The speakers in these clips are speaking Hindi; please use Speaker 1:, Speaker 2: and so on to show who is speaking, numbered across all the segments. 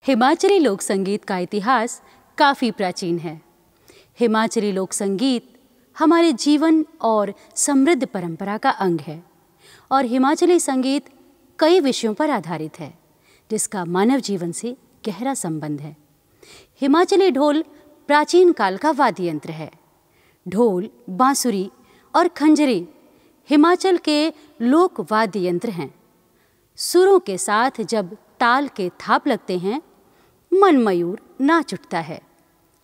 Speaker 1: हिमाचली लोक संगीत का इतिहास काफ़ी प्राचीन है। हिमाचली लोक संगीत हमारे जीवन और समृद्ध परंपरा का अंग है और हिमाचली संगीत कई विषयों पर आधारित है जिसका मानव जीवन से गहरा संबंध है। हिमाचली ढोल प्राचीन काल का वाद्य यंत्र है। ढोल, बांसुरी और खंजरी हिमाचल के लोक वाद्य यंत्र हैं। सुरों के साथ जब ताल के थाप लगते हैं, मन मयूर नाच उठता है।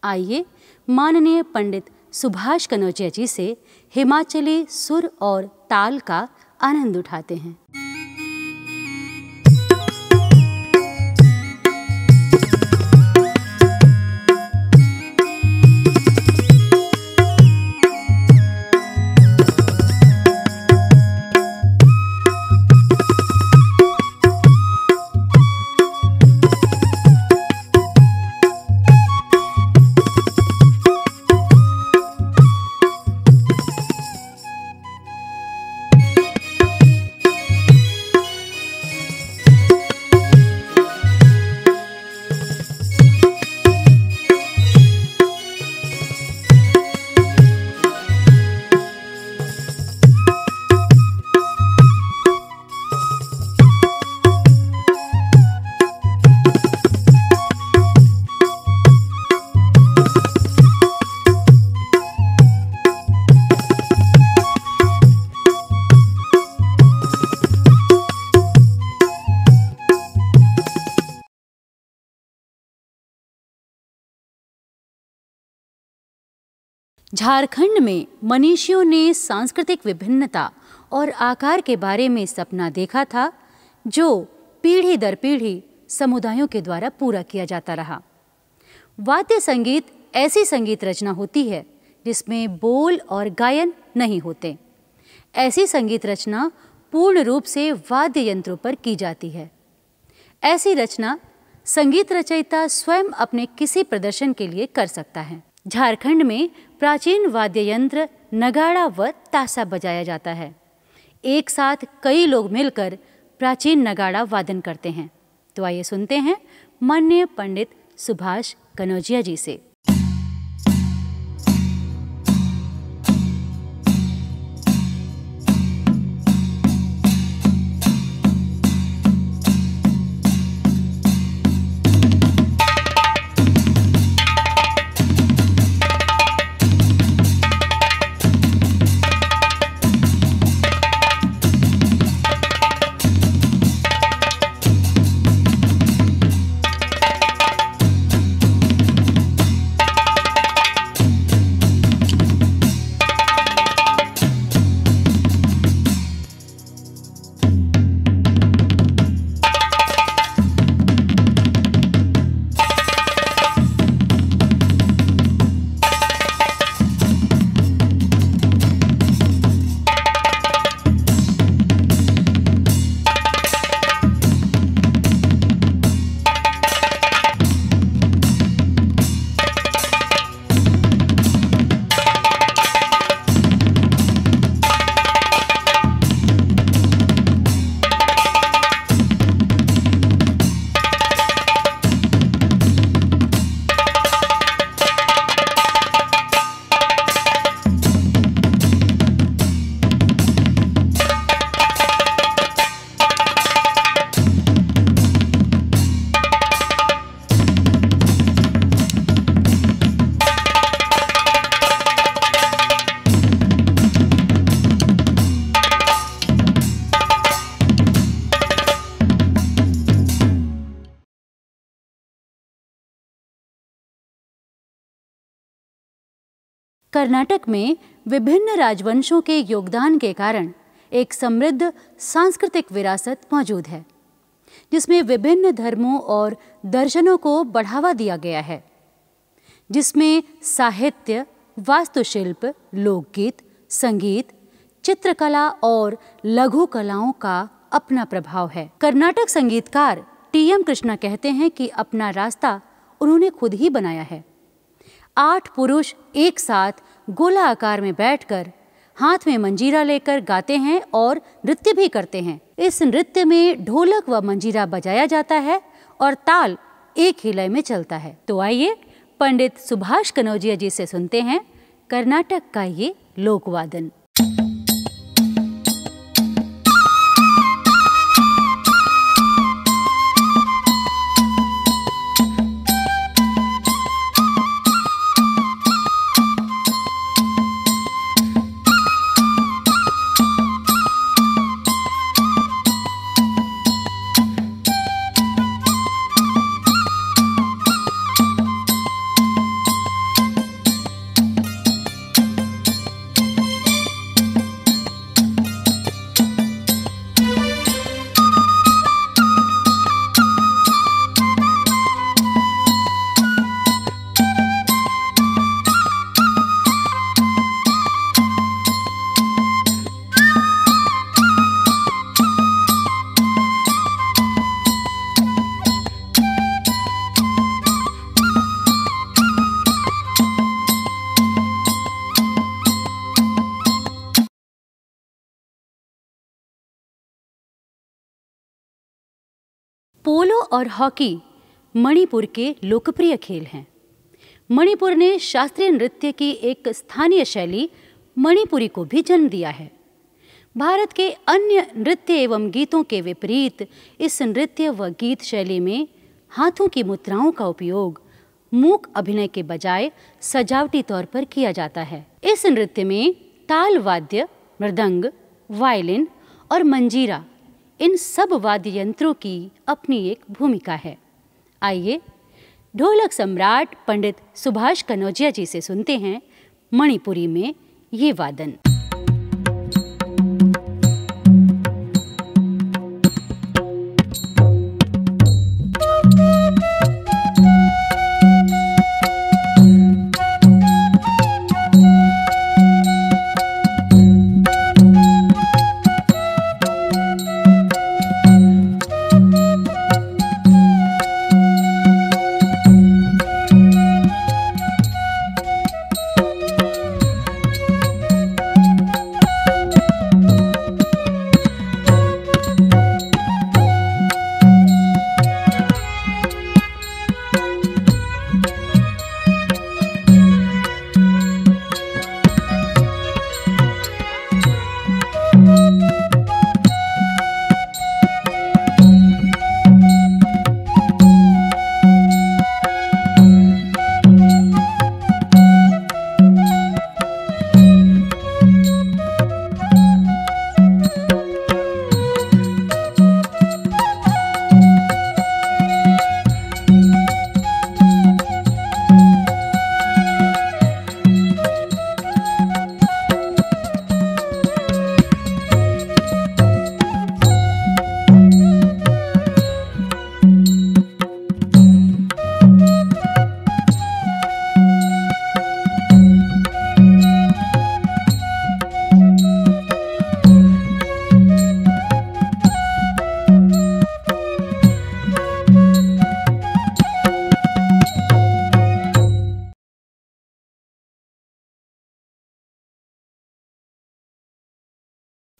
Speaker 1: आइए माननीय पंडित सुभाष कनौजिया जी से हिमाचली सुर और ताल का आनंद उठाते हैं। झारखंड में मनीषियों ने सांस्कृतिक विभिन्नता और आकार के बारे में सपना देखा था जो पीढ़ी दर पीढ़ी समुदायों के द्वारा पूरा किया जाता रहा। वाद्य संगीत ऐसी संगीत रचना होती है जिसमें बोल और गायन नहीं होते। ऐसी संगीत रचना पूर्ण रूप से वाद्य यंत्रों पर की जाती है। ऐसी रचना संगीत रचयिता स्वयं अपने किसी प्रदर्शन के लिए कर सकता है। झारखंड में प्राचीन वाद्य यंत्र नगाड़ा व ताशा बजाया जाता है। एक साथ कई लोग मिलकर प्राचीन नगाड़ा वादन करते हैं। तो आइए सुनते हैं माननीय पंडित सुभाष कनौजिया जी से। कर्नाटक में विभिन्न राजवंशों के योगदान के कारण एक समृद्ध सांस्कृतिक विरासत मौजूद है जिसमें विभिन्न धर्मों और दर्शनों को बढ़ावा दिया गया है, जिसमें साहित्य, वास्तुशिल्प, लोकगीत, संगीत, चित्रकला और लघु कलाओं का अपना प्रभाव है। कर्नाटक संगीतकार टी.एम. कृष्णा कहते हैं कि अपना रास्ता उन्होंने खुद ही बनाया है। 8 पुरुष एक साथ गोला आकार में बैठकर हाथ में मंजीरा लेकर गाते हैं और नृत्य भी करते हैं। इस नृत्य में ढोलक व मंजीरा बजाया जाता है और ताल एक ही लय में चलता है। तो आइए पंडित सुभाष कनौजिया जी से सुनते हैं कर्नाटक का ये लोकवादन। पोलो और हॉकी मणिपुर के लोकप्रिय खेल हैं। मणिपुर ने शास्त्रीय नृत्य की एक स्थानीय शैली मणिपुरी को भी जन्म दिया है। भारत के अन्य नृत्य एवं गीतों के विपरीत इस नृत्य व गीत शैली में हाथों की मुद्राओं का उपयोग मूक अभिनय के बजाय सजावटी तौर पर किया जाता है। इस नृत्य में ताल वाद्य, मृदंग, वायलिन और मंजीरा, इन सब वाद्य यंत्रों की अपनी एक भूमिका है। आइए ढोलक सम्राट पंडित सुभाष कनौजिया जी से सुनते हैं मणिपुरी में ये वादन।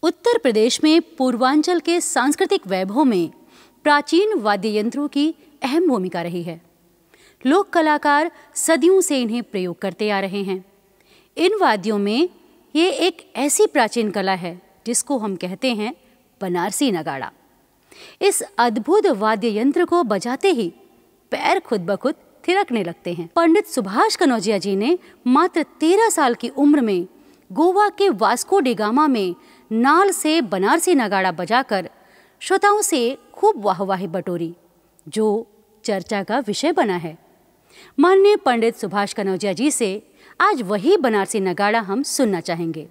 Speaker 1: उत्तर प्रदेश में पूर्वांचल के सांस्कृतिक वैभव में प्राचीन वाद्य यंत्रों की अहम भूमिका रही है। लोक कलाकार सदियों से इन्हें प्रयोग करते आ रहे हैं। इन वाद्यों में ये एक ऐसी प्राचीन कला है जिसको हम कहते हैं बनारसी नगाड़ा। इस अद्भुत वाद्य यंत्र को बजाते ही पैर खुद ब खुद थिरकने लगते हैं। पंडित सुभाष कनौजिया जी ने मात्र 13 साल की उम्र में गोवा के वास्को डी गामा में नाल से बनारसी नगाड़ा बजाकर श्रोताओं से खूब वाहवाही बटोरी, जो चर्चा का विषय बना है। माननीय पंडित सुभाष कनौजिया जी से आज वही बनारसी नगाड़ा हम सुनना चाहेंगे।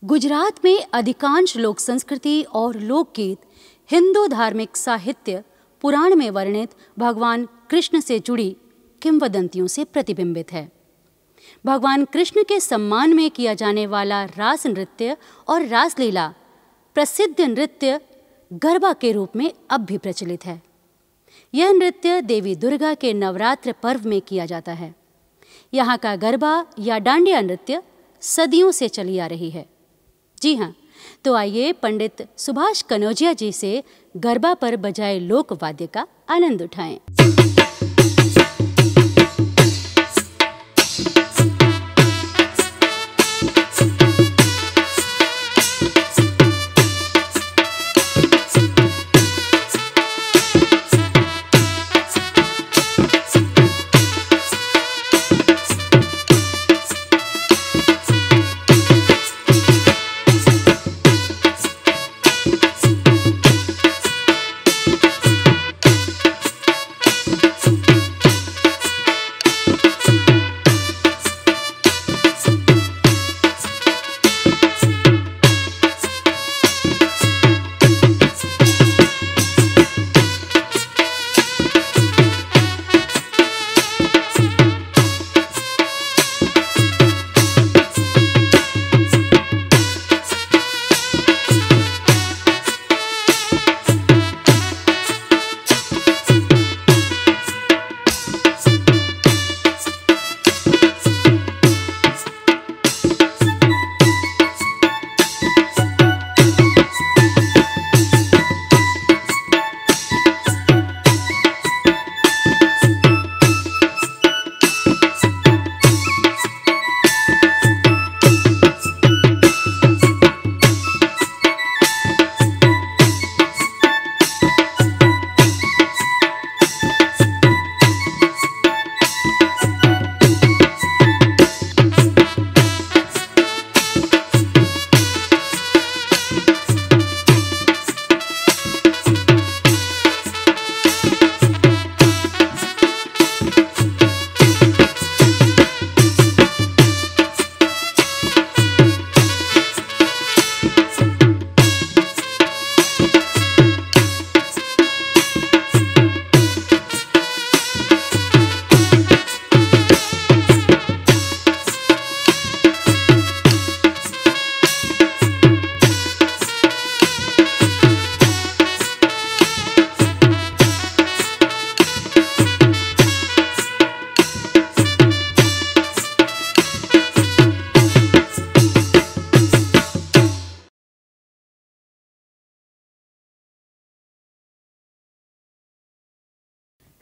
Speaker 1: गुजरात में अधिकांश लोक संस्कृति और लोकगीत हिंदू धार्मिक साहित्य पुराण में वर्णित भगवान कृष्ण से जुड़ी किंवदंतियों से प्रतिबिंबित है। भगवान कृष्ण के सम्मान में किया जाने वाला रास नृत्य और रासलीला प्रसिद्ध नृत्य गरबा के रूप में अब भी प्रचलित है। यह नृत्य देवी दुर्गा के नवरात्र पर्व में किया जाता है। यहाँ का गरबा या डांडिया नृत्य सदियों से चली आ रही है। जी हाँ, तो आइए पंडित सुभाष कनौजिया जी से गरबा पर बजाए लोक वाद्य का आनंद उठाएं।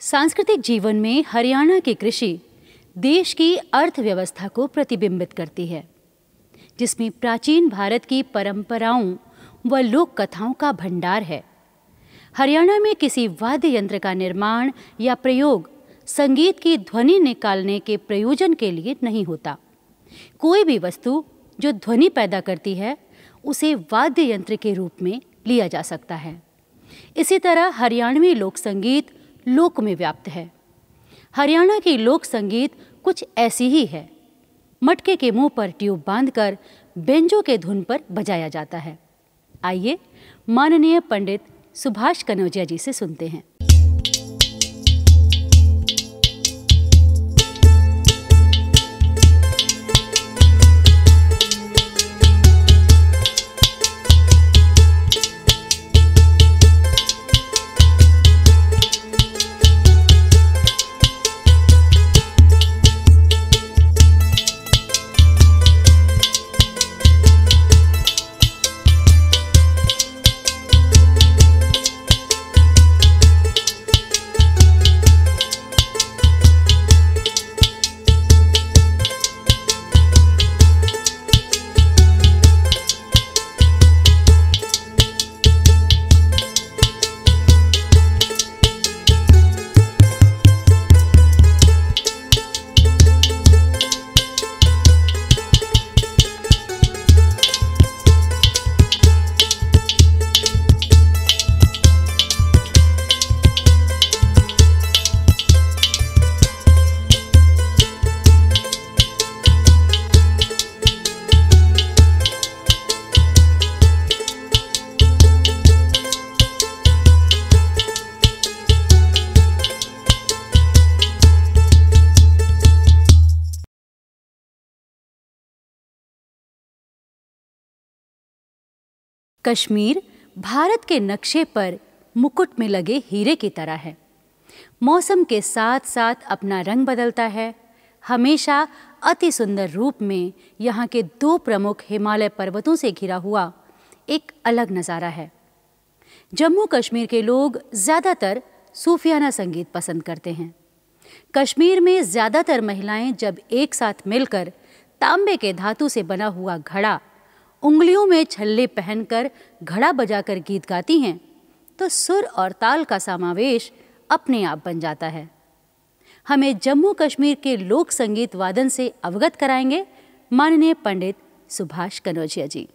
Speaker 1: सांस्कृतिक जीवन में हरियाणा की कृषि देश की अर्थव्यवस्था को प्रतिबिंबित करती है, जिसमें प्राचीन भारत की परंपराओं व लोक कथाओं का भंडार है। हरियाणा में किसी वाद्य यंत्र का निर्माण या प्रयोग संगीत की ध्वनि निकालने के प्रयोजन के लिए नहीं होता। कोई भी वस्तु जो ध्वनि पैदा करती है उसे वाद्य यंत्र के रूप में लिया जा सकता है। इसी तरह हरियाणवी लोक संगीत लोक में व्याप्त है। हरियाणा की लोक संगीत कुछ ऐसी ही है। मटके के मुंह पर ट्यूब बांधकर बेंजो के धुन पर बजाया जाता है। आइए माननीय पंडित सुभाष कनौजिया जी से सुनते हैं। कश्मीर भारत के नक्शे पर मुकुट में लगे हीरे की तरह है। मौसम के साथ साथ अपना रंग बदलता है। हमेशा अति सुंदर रूप में यहाँ के 2 प्रमुख हिमालय पर्वतों से घिरा हुआ एक अलग नज़ारा है। जम्मू कश्मीर के लोग ज़्यादातर सूफियाना संगीत पसंद करते हैं। कश्मीर में ज़्यादातर महिलाएं जब एक साथ मिलकर तांबे के धातु से बना हुआ घड़ा, उंगलियों में छल्ले पहनकर घड़ा बजाकर गीत गाती हैं, तो सुर और ताल का समावेश अपने आप बन जाता है। हमें जम्मू कश्मीर के लोक संगीत वादन से अवगत कराएंगे माननीय पंडित सुभाष कनौजिया जी।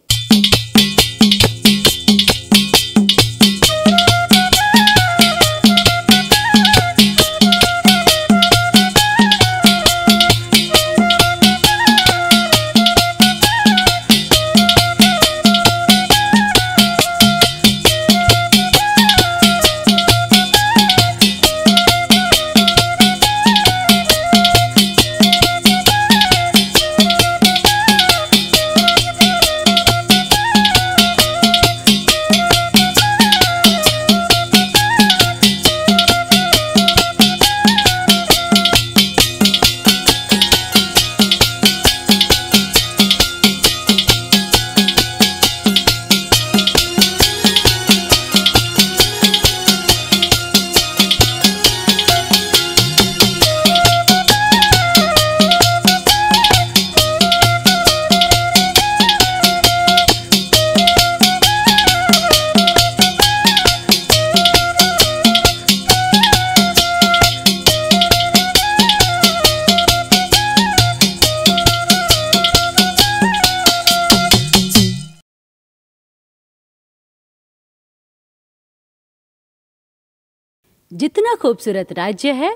Speaker 1: जितना खूबसूरत राज्य है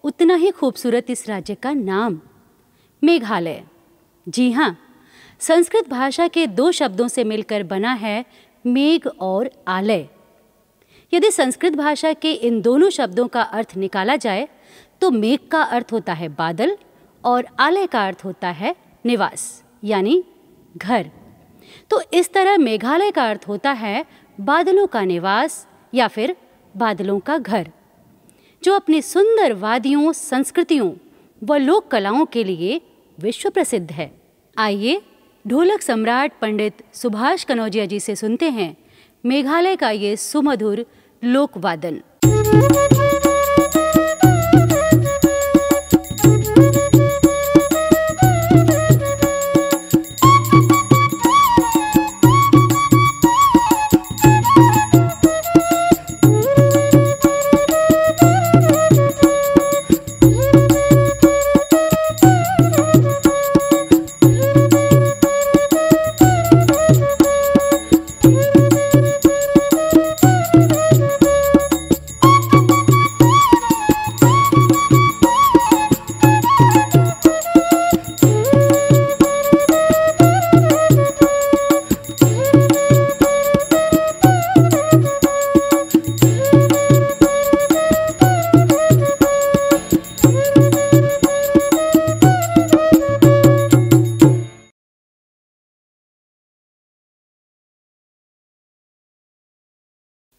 Speaker 1: उतना ही खूबसूरत इस राज्य का नाम, मेघालय। जी हाँ, संस्कृत भाषा के 2 शब्दों से मिलकर बना है मेघ और आलय। यदि संस्कृत भाषा के इन दोनों शब्दों का अर्थ निकाला जाए तो मेघ का अर्थ होता है बादल और आलय का अर्थ होता है निवास यानी घर। तो इस तरह मेघालय का अर्थ होता है बादलों का निवास या फिर बादलों का घर, जो अपनी सुंदर वादियों, संस्कृतियों व लोक कलाओं के लिए विश्व प्रसिद्ध है। आइए ढोलक सम्राट पंडित सुभाष कनौजिया जी से सुनते हैं मेघालय का ये सुमधुर लोक वादन।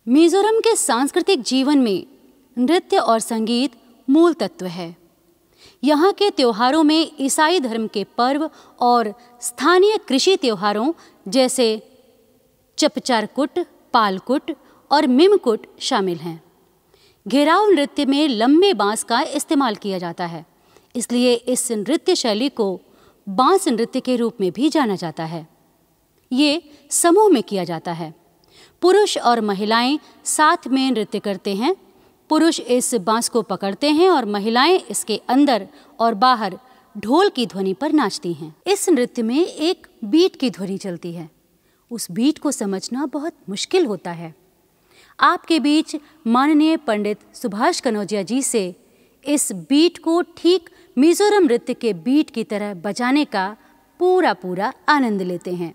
Speaker 1: मिजोरम के सांस्कृतिक जीवन में नृत्य और संगीत मूल तत्व है। यहाँ के त्योहारों में ईसाई धर्म के पर्व और स्थानीय कृषि त्योहारों जैसे चपचारकुट, पालकुट और मिमकुट शामिल हैं। घेराव नृत्य में लंबे बांस का इस्तेमाल किया जाता है, इसलिए इस नृत्य शैली को बांस नृत्य के रूप में भी जाना जाता है। ये समूह में किया जाता है। पुरुष और महिलाएं साथ में नृत्य करते हैं। पुरुष इस बांस को पकड़ते हैं और महिलाएं इसके अंदर और बाहर ढोल की ध्वनि पर नाचती हैं। इस नृत्य में एक बीट की ध्वनि चलती है। उस बीट को समझना बहुत मुश्किल होता है। आपके बीच माननीय पंडित सुभाष कनौजिया जी से इस बीट को ठीक मिजोरम नृत्य के बीट की तरह बजाने का पूरा आनंद लेते हैं।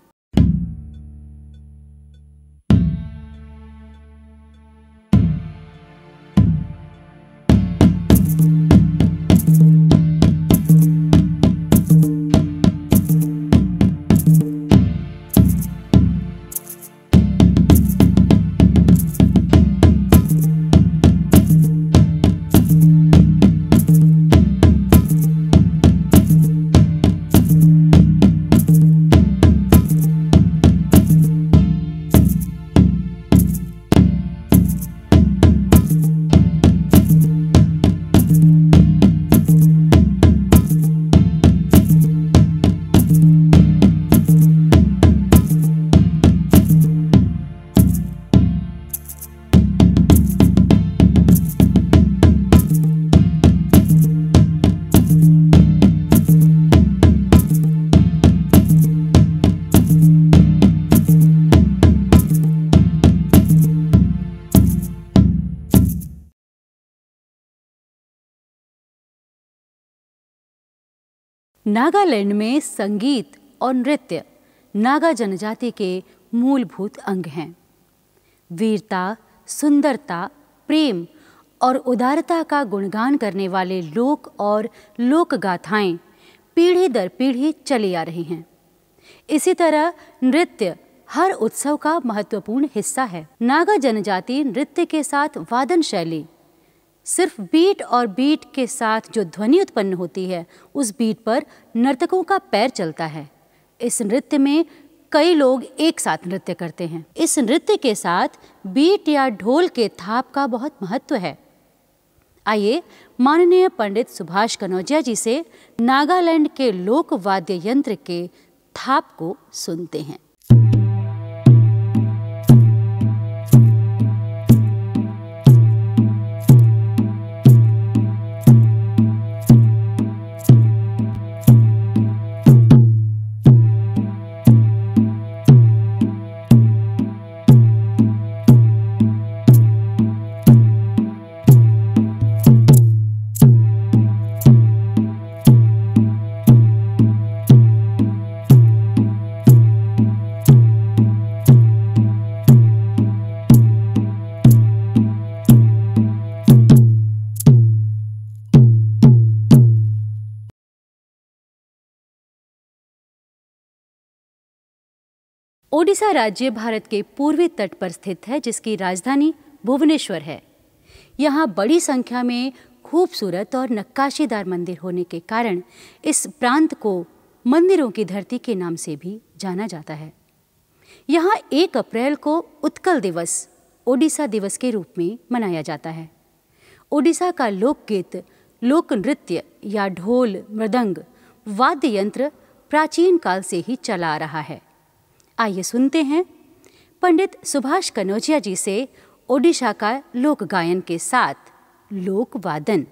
Speaker 1: नागालैंड में संगीत और नृत्य नागा जनजाति के मूलभूत अंग हैं। वीरता, सुंदरता, प्रेम और उदारता का गुणगान करने वाले लोक और लोक गाथाएं पीढ़ी दर पीढ़ी चली आ रही हैं। इसी तरह नृत्य हर उत्सव का महत्वपूर्ण हिस्सा है। नागा जनजाति नृत्य के साथ वादन शैली, सिर्फ बीट और बीट के साथ जो ध्वनि उत्पन्न होती है, उस बीट पर नर्तकों का पैर चलता है। इस नृत्य में कई लोग एक साथ नृत्य करते हैं। इस नृत्य के साथ बीट या ढोल के थाप का बहुत महत्व है। आइए माननीय पंडित सुभाष कनौजिया जी से नागालैंड के लोक वाद्य यंत्र के थाप को सुनते हैं। ओडिशा राज्य भारत के पूर्वी तट पर स्थित है, जिसकी राजधानी भुवनेश्वर है। यहाँ बड़ी संख्या में खूबसूरत और नक्काशीदार मंदिर होने के कारण इस प्रांत को मंदिरों की धरती के नाम से भी जाना जाता है। यहाँ 1 अप्रैल को उत्कल दिवस, ओडिशा दिवस के रूप में मनाया जाता है। ओडिशा का लोकगीत, लोक नृत्य या ढोल, मृदंग, वाद्य यंत्र प्राचीन काल से ही चला आ रहा है। आइए सुनते हैं पंडित सुभाष कनौजिया जी से ओडिशा का लोक गायन के साथ लोक वादन।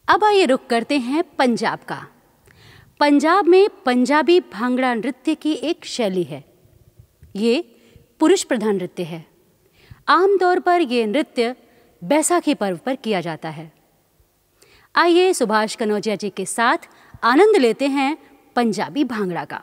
Speaker 1: अब आइए रुख करते हैं पंजाब का। पंजाब में पंजाबी भांगड़ा नृत्य की एक शैली है। ये पुरुष प्रधान नृत्य है। आमतौर पर ये नृत्य बैसाखी पर्व पर किया जाता है। आइए सुभाष कनौजिया जी के साथ आनंद लेते हैं पंजाबी भांगड़ा का।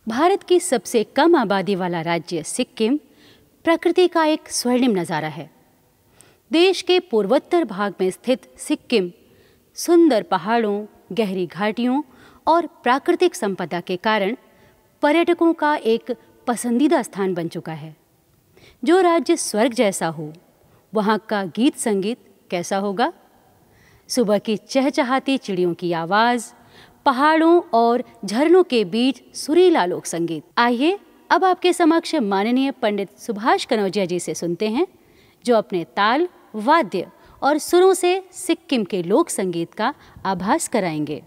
Speaker 1: भारत की सबसे कम आबादी वाला राज्य सिक्किम प्रकृति का एक स्वर्णिम नज़ारा है। देश के पूर्वोत्तर भाग में स्थित सिक्किम सुंदर पहाड़ों, गहरी घाटियों और प्राकृतिक संपदा के कारण पर्यटकों का एक पसंदीदा स्थान बन चुका है। जो राज्य स्वर्ग जैसा हो, वहाँ का गीत संगीत कैसा होगा? सुबह की चहचहाती चिड़ियों की आवाज़, पहाड़ों और झरनों के बीच सुरीला लोक संगीत। आइए अब आपके समक्ष माननीय पंडित सुभाष कनौजिया जी से सुनते हैं, जो अपने ताल, वाद्य और सुरों से सिक्किम के लोक संगीत का आभास कराएंगे।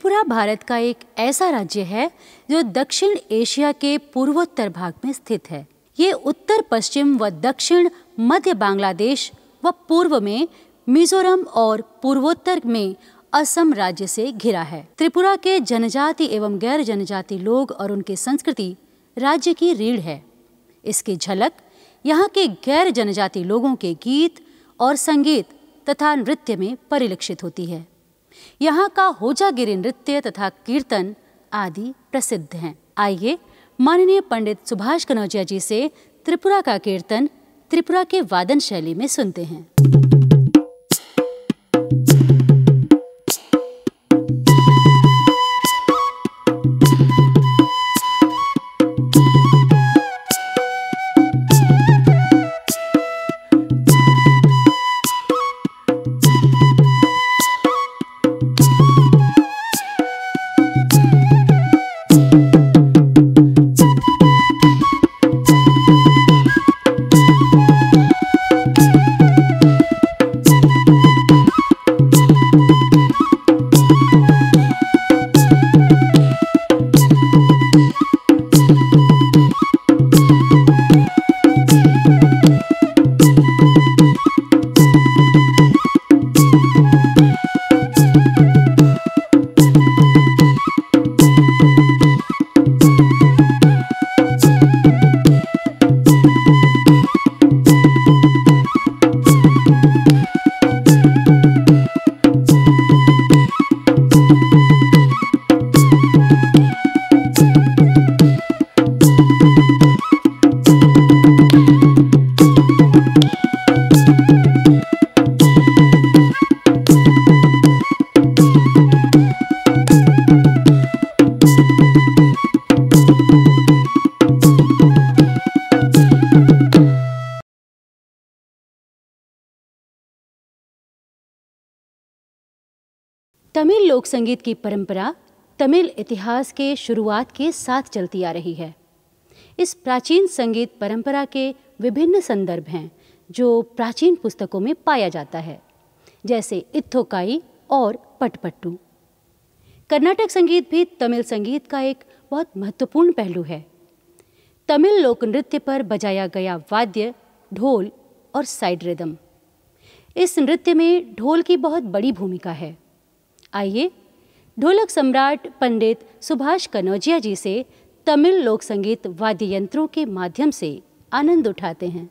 Speaker 1: त्रिपुरा भारत का एक ऐसा राज्य है जो दक्षिण एशिया के पूर्वोत्तर भाग में स्थित है। ये उत्तर पश्चिम व दक्षिण मध्य बांग्लादेश व पूर्व में मिजोरम और पूर्वोत्तर में असम राज्य से घिरा है। त्रिपुरा के जनजाति एवं गैर जनजाति लोग और उनकी संस्कृति राज्य की रीढ़ है। इसकी झलक यहाँ के गैर जनजाति लोगों के गीत और संगीत तथा नृत्य में परिलक्षित होती है। यहाँ का होजागिरी नृत्य तथा कीर्तन आदि प्रसिद्ध हैं। आइए माननीय पंडित सुभाष कनौजिया जी से त्रिपुरा का कीर्तन त्रिपुरा के वादन शैली में सुनते हैं। तमिल लोक संगीत की परंपरा तमिल इतिहास के शुरुआत के साथ चलती आ रही है। इस प्राचीन संगीत परंपरा के विभिन्न संदर्भ हैं जो प्राचीन पुस्तकों में पाया जाता है, जैसे इत्थोकाई और पटपट्टू। कर्नाटक संगीत भी तमिल संगीत का एक बहुत महत्वपूर्ण पहलू है। तमिल लोक नृत्य पर बजाया गया वाद्य ढोल और साइड रिदम। इस नृत्य में ढोल की बहुत बड़ी भूमिका है। आइए ढोलक सम्राट पंडित सुभाष कनौजिया जी से तमिल लोक संगीत वाद्य यंत्रों के माध्यम से आनंद उठाते हैं।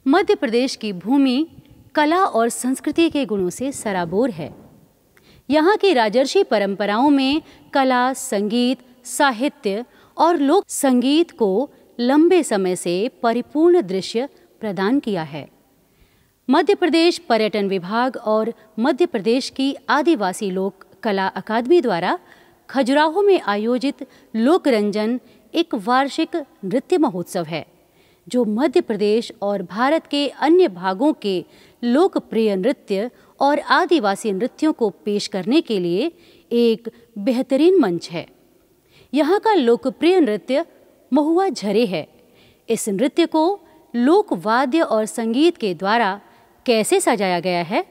Speaker 1: मध्य प्रदेश की भूमि कला और संस्कृति के गुणों से सराबोर है। यहाँ की राजर्षि परंपराओं में कला, संगीत, साहित्य और लोक संगीत को लंबे समय से परिपूर्ण दृश्य प्रदान किया है। मध्य प्रदेश पर्यटन विभाग और मध्य प्रदेश की आदिवासी लोक कला अकादमी द्वारा खजुराहो में आयोजित लोकरंजन एक वार्षिक नृत्य महोत्सव है, जो मध्य प्रदेश और भारत के अन्य भागों के लोकप्रिय नृत्य और आदिवासी नृत्यों को पेश करने के लिए एक बेहतरीन मंच है। यहाँ का लोकप्रिय नृत्य महुआ झरे है। इस नृत्य को लोक वाद्य और संगीत के द्वारा कैसे सजाया गया है,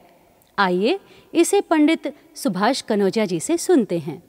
Speaker 1: आइए इसे पंडित सुभाष कनौजिया जी से सुनते हैं।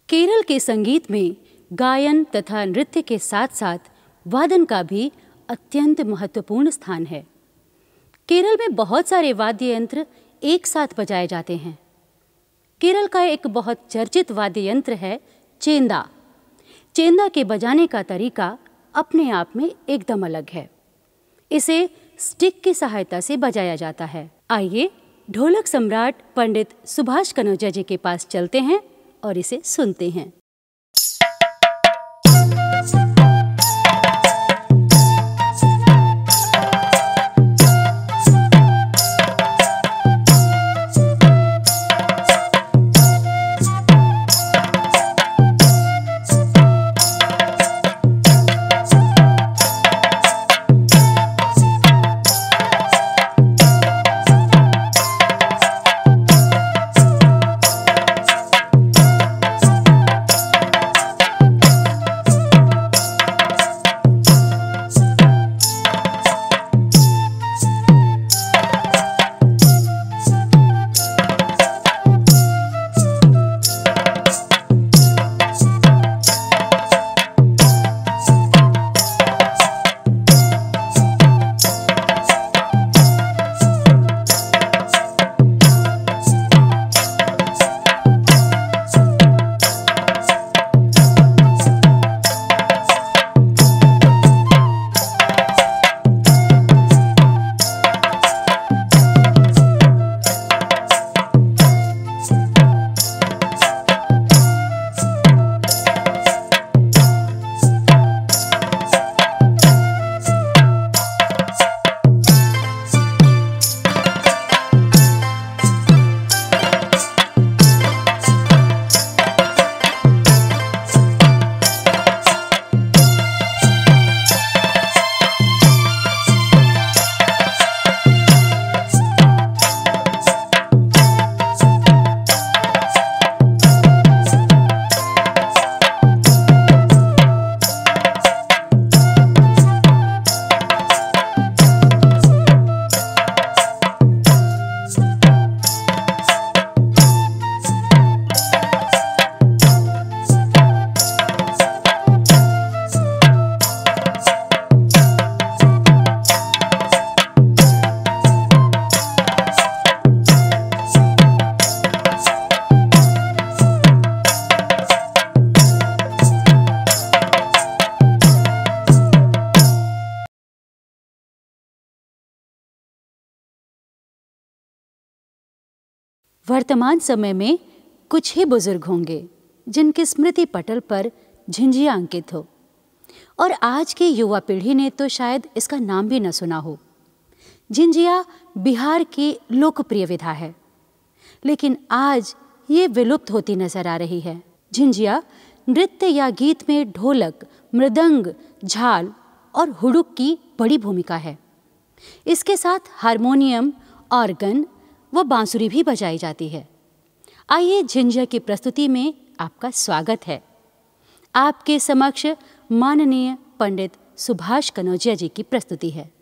Speaker 1: केरल के संगीत में गायन तथा नृत्य के साथ साथ वादन का भी अत्यंत महत्वपूर्ण स्थान है। केरल में बहुत सारे वाद्य यंत्र एक साथ बजाए जाते हैं। केरल का एक बहुत चर्चित वाद्य यंत्र है चेंदा। चेंदा के बजाने का तरीका अपने आप में एकदम अलग है। इसे स्टिक की सहायता से बजाया जाता है। आइए ढोलक सम्राट पंडित सुभाष कनौजिया जी के पास चलते हैं और इसे सुनते हैं। वर्तमान समय में कुछ ही बुजुर्ग होंगे जिनके स्मृति पटल पर झिंझिया अंकित हो, और आज की युवा पीढ़ी ने तो शायद इसका नाम भी न सुना हो। झिंझिया बिहार की लोकप्रिय विधा है, लेकिन आज ये विलुप्त होती नजर आ रही है। झिंझिया नृत्य या गीत में ढोलक, मृदंग, झाल और हुड़ुक की बड़ी भूमिका है। इसके साथ हारमोनियम, ऑर्गन व बांसुरी भी बजाई जाती है। आइए झिंझिया की प्रस्तुति में आपका स्वागत है। आपके समक्ष माननीय पंडित सुभाष कनौजिया जी की प्रस्तुति है।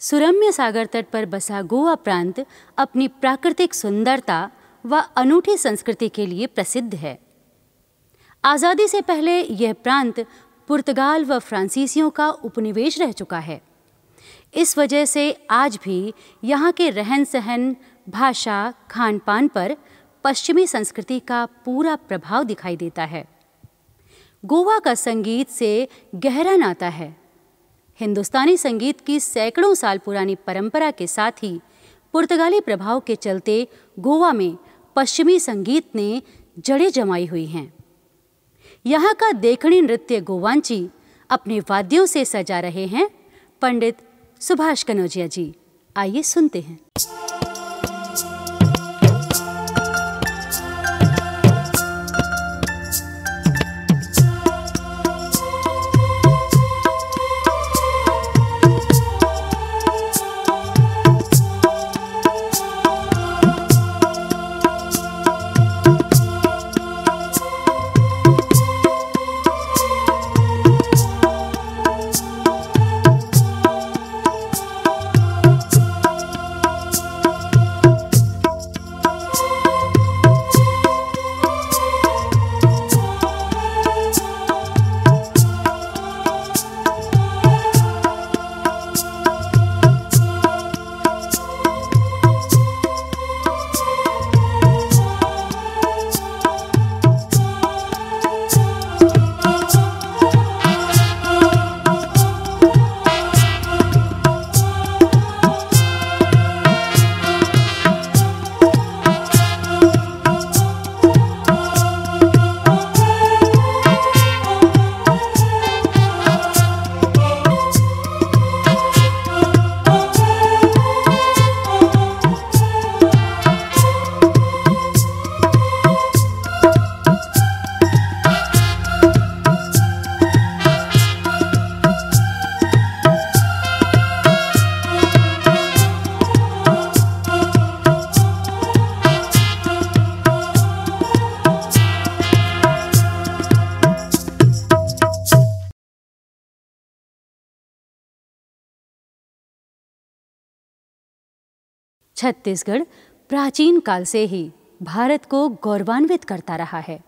Speaker 1: सुरम्य सागर तट पर बसा गोवा प्रांत अपनी प्राकृतिक सुंदरता व अनूठी संस्कृति के लिए प्रसिद्ध है। आज़ादी से पहले यह प्रांत पुर्तगाल व फ्रांसीसियों का उपनिवेश रह चुका है। इस वजह से आज भी यहाँ के रहन सहन, भाषा, खान पान पर पश्चिमी संस्कृति का पूरा प्रभाव दिखाई देता है। गोवा का संगीत से गहरा नाता है। हिंदुस्तानी संगीत की सैकड़ों साल पुरानी परंपरा के साथ ही पुर्तगाली प्रभाव के चलते गोवा में पश्चिमी संगीत ने जड़ें जमाई हुई हैं। यहाँ का देखणी नृत्य गोवांची अपने वाद्यों से सजा रहे हैं पंडित सुभाष कनौजिया जी। आइए सुनते हैं। छत्तीसगढ़ प्राचीन काल से ही भारत को गौरवान्वित करता रहा है।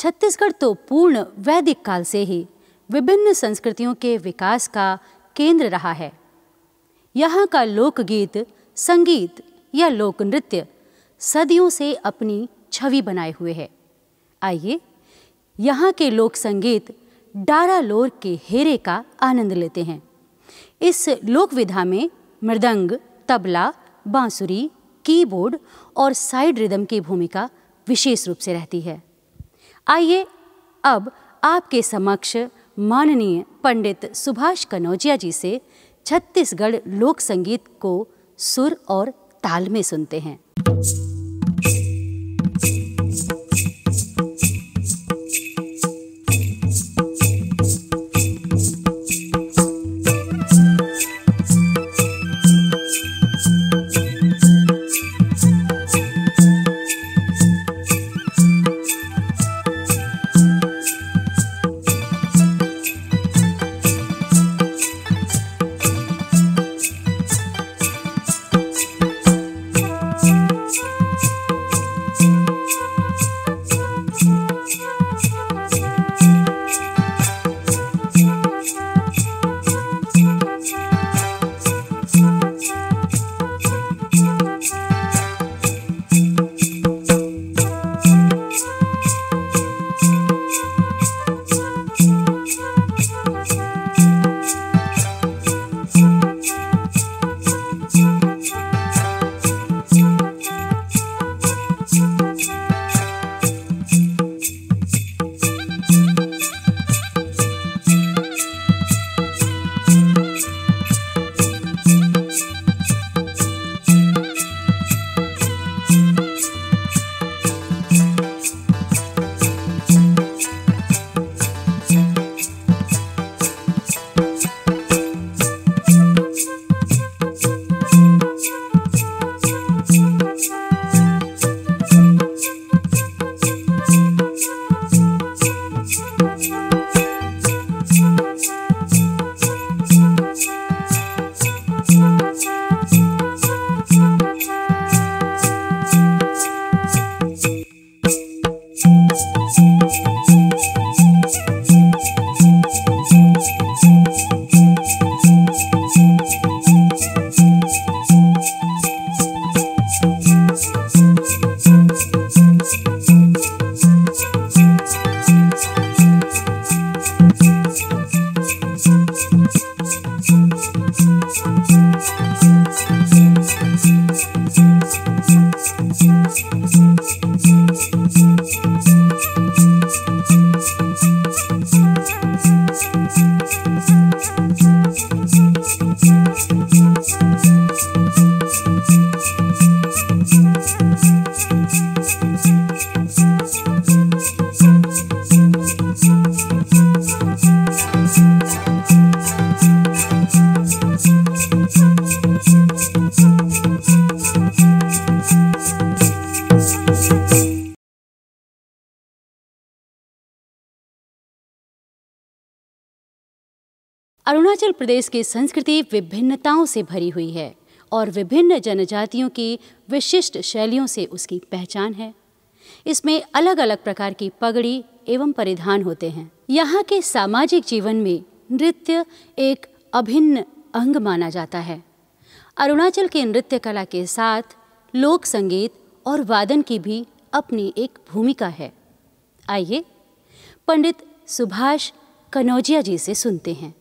Speaker 1: छत्तीसगढ़ तो पूर्ण वैदिक काल से ही विभिन्न संस्कृतियों के विकास का केंद्र रहा है। यहाँ का लोकगीत, संगीत या लोक नृत्य सदियों से अपनी छवि बनाए हुए है। आइए यहाँ के लोक संगीत डारालोर के हेरे का आनंद लेते हैं। इस लोक विधा में मृदंग, तबला, बांसुरी, कीबोर्ड और साइड रिदम की भूमिका विशेष रूप से रहती है। आइए अब आपके समक्ष माननीय पंडित सुभाष कनौजिया जी से छत्तीसगढ़ लोक संगीत को सुर और ताल में सुनते हैं। अरुणाचल प्रदेश की संस्कृति विभिन्नताओं से भरी हुई है और विभिन्न जनजातियों की विशिष्ट शैलियों से उसकी पहचान है। इसमें अलग अलग प्रकार की पगड़ी एवं परिधान होते हैं। यहाँ के सामाजिक जीवन में नृत्य एक अभिन्न अंग माना जाता है। अरुणाचल के नृत्य कला के साथ लोक संगीत और वादन की भी अपनी एक भूमिका है। आइए पंडित सुभाष कनौजिया जी से सुनते हैं।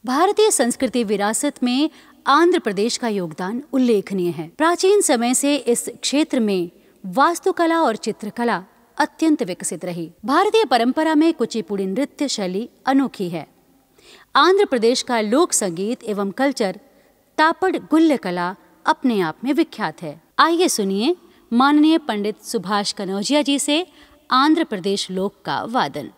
Speaker 1: भारतीय संस्कृति विरासत में आंध्र प्रदेश का योगदान उल्लेखनीय है। प्राचीन समय से इस क्षेत्र में वास्तुकला और चित्रकला अत्यंत विकसित रही। भारतीय परंपरा में कुचिपुड़ी नृत्य शैली अनोखी है। आंध्र प्रदेश का लोक संगीत एवं कल्चर तापड़ गुल्य कला अपने आप में विख्यात है। आइए सुनिए माननीय पंडित सुभाष कनौजिया जी से आंध्र प्रदेश लोक का वादन।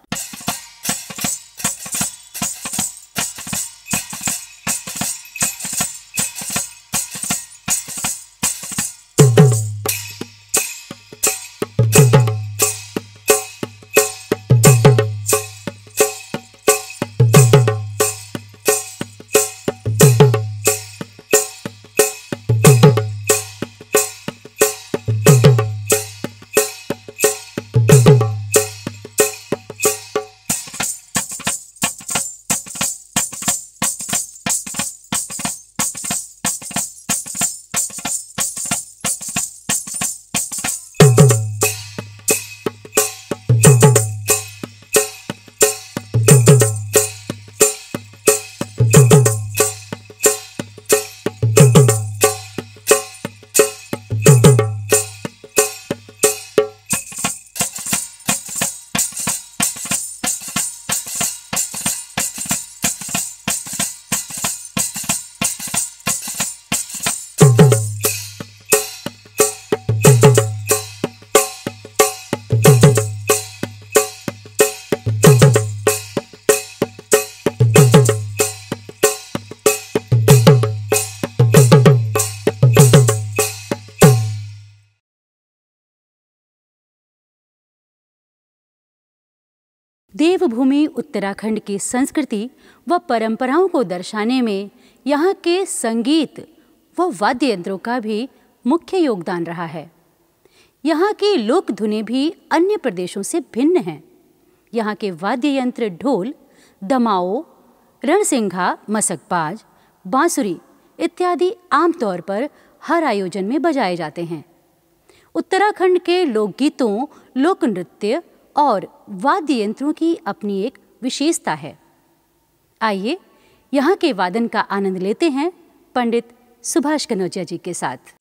Speaker 1: देवभूमि उत्तराखंड की संस्कृति व परंपराओं को दर्शाने में यहाँ के संगीत व वाद्य यंत्रों का भी मुख्य योगदान रहा है। यहाँ की लोक धुनें भी अन्य प्रदेशों से भिन्न हैं। यहाँ के वाद्य यंत्र ढोल, दमाओ, रणसिंघा, मसकबाज, बांसुरी इत्यादि आमतौर पर हर आयोजन में बजाए जाते हैं। उत्तराखंड के लोकगीतों, लोक नृत्य और वाद्य यंत्रों की अपनी एक विशेषता है। आइए यहाँ के वादन का आनंद लेते हैं पंडित सुभाष कनौजिया जी के साथ।